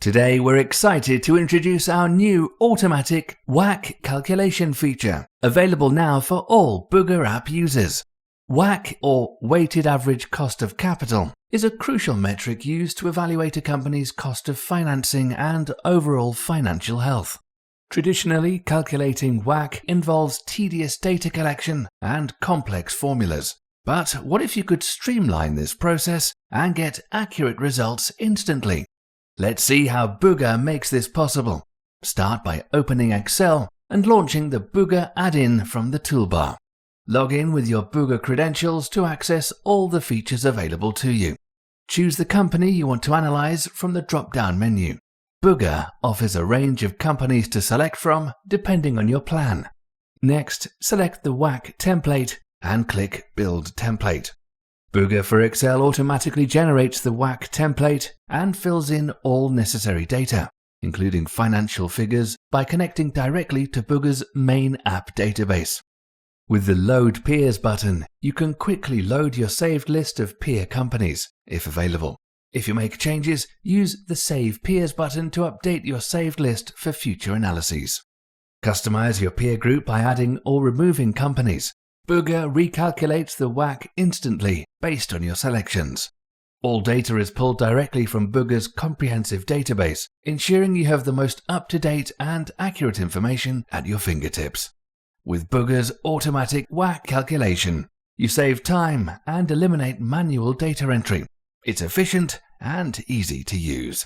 Today we're excited to introduce our new automatic WACC calculation feature, available now for all Booga app users. WACC, or Weighted Average Cost of Capital, is a crucial metric used to evaluate a company's cost of financing and overall financial health. Traditionally, calculating WACC involves tedious data collection and complex formulas. But what if you could streamline this process and get accurate results instantly? Let's see how Booga makes this possible. Start by opening Excel and launching the Booga add-in from the toolbar. Log in with your Booga credentials to access all the features available to you. Choose the company you want to analyze from the drop-down menu. Booga offers a range of companies to select from depending on your plan. Next, select the WACC template and click Build Template. Booga for Excel automatically generates the WACC template and fills in all necessary data, including financial figures, by connecting directly to Booga's main app database. With the Load Peers button, you can quickly load your saved list of peer companies, if available. If you make changes, use the Save Peers button to update your saved list for future analyses. Customize your peer group by adding or removing companies. Booga recalculates the WACC instantly based on your selections. All data is pulled directly from Booga's comprehensive database, ensuring you have the most up-to-date and accurate information at your fingertips. With Booga's automatic WACC calculation, you save time and eliminate manual data entry. It's efficient and easy to use.